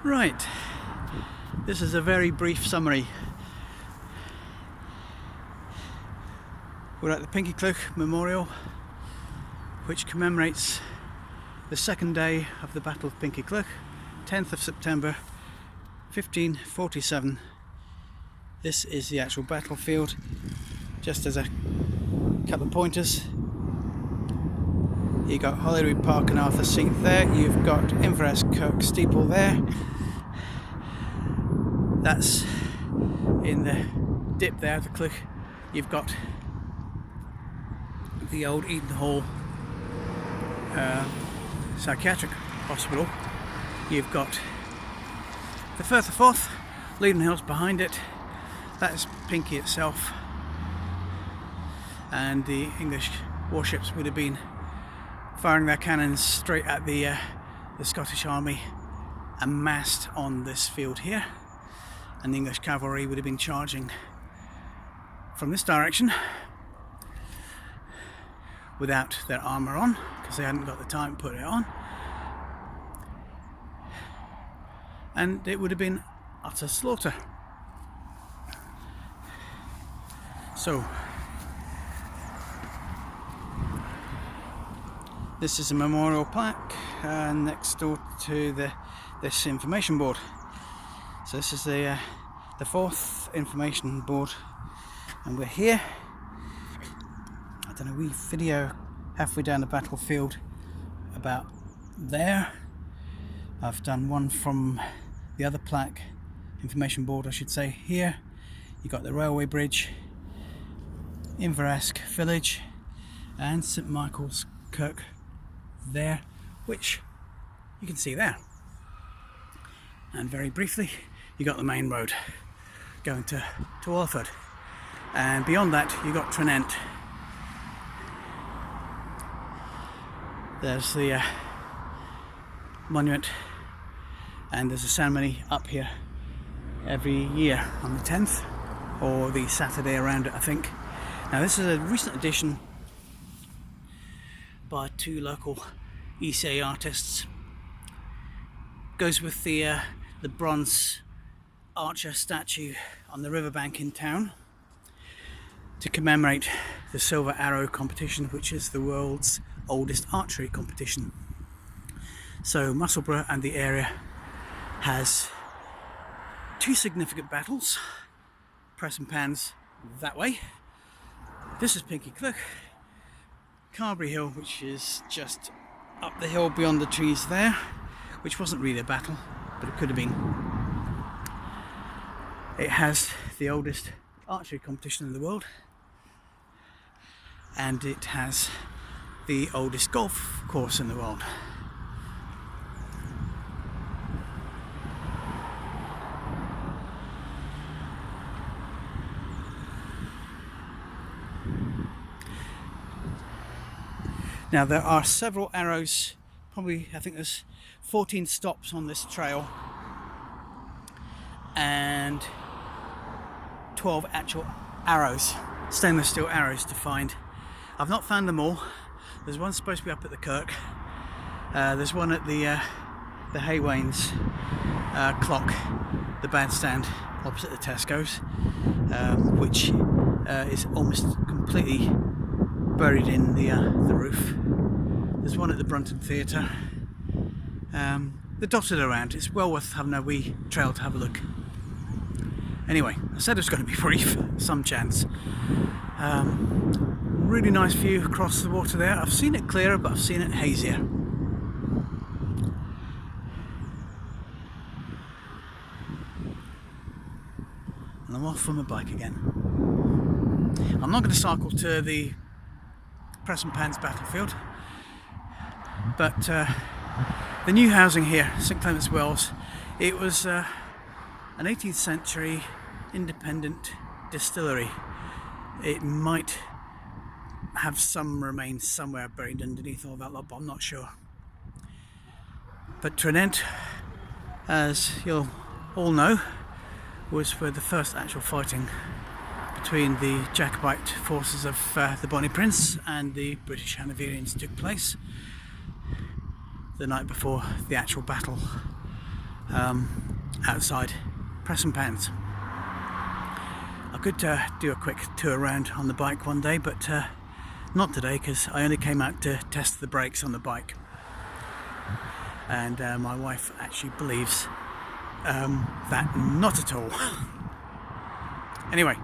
Right, this is a very brief summary. We're at the Pinkie Cleugh Memorial, which commemorates the second day of the Battle of Pinkie Cleugh, 10th of September 1547. This is the actual battlefield. Just as a couple of pointers, you got Holyrood Park and Arthur's Seat there. You've got Inverness Kirk steeple there. That's in the dip there, the Cleugh. You've got the old Eden Hall psychiatric hospital. You've got the Firth of Forth, Leaden Hills behind it. That's Pinkie itself, and the English warships would have been firing their cannons straight at the Scottish army amassed on this field here, and the English cavalry would have been charging from this direction without their armour on, because they hadn't got the time to put it on, and it would have been utter slaughter. So this is a memorial plaque next door to this information board. So this is the fourth information board, and we're here. I've done a wee video halfway down the battlefield about there. I've done one from the other plaque, information board I should say. Here you got the railway bridge, Inverness village, and St Michael's Kirk there, which you can see there. And very briefly, you got the main road going to Walford, and beyond that you got Tranent. There's the monument, and there's a ceremony up here every year on the 10th, or the Saturday around it, I think. Now this is a recent addition by two local ECA artists. Goes with the bronze archer statue on the riverbank in town to commemorate the Silver Arrow competition, which is the world's oldest archery competition. So Musselburgh and the area has two significant battles, press and pans that way. This is Pinkie Cleugh, Carberry Hill, which is just up the hill beyond the trees there, which wasn't really a battle, but it could have been. It has the oldest archery competition in the world, and it has the oldest golf course in the world. Now there are several arrows, probably I think there's 14 stops on this trail and 12 actual arrows, stainless steel arrows to find. I've not found them all. There's one supposed to be up at the Kirk. There's one at the Haywains clock, the bandstand opposite the Tesco's, which is almost completely buried in the roof. There's one at the Brunton Theatre. They're dotted around. It's well worth having a wee trail to have a look. Anyway, I said it was going to be brief, some chance. Really nice view across the water there. I've seen it clearer, but I've seen it hazier. And I'm off on my bike again. I'm not going to cycle to the Press and Pans battlefield, but the new housing here, St Clement's Wells, it was an 18th century independent distillery. It might have some remains somewhere buried underneath all that lot, but I'm not sure. But Tranent, as you'll all know, was where the first actual fighting between the Jacobite forces of the Bonnie Prince and the British Hanoverians took place the night before the actual battle outside pressing pans. I could do a quick tour around on the bike one day, but not today, because I only came out to test the brakes on the bike, and my wife actually believes that not at all. Anyway,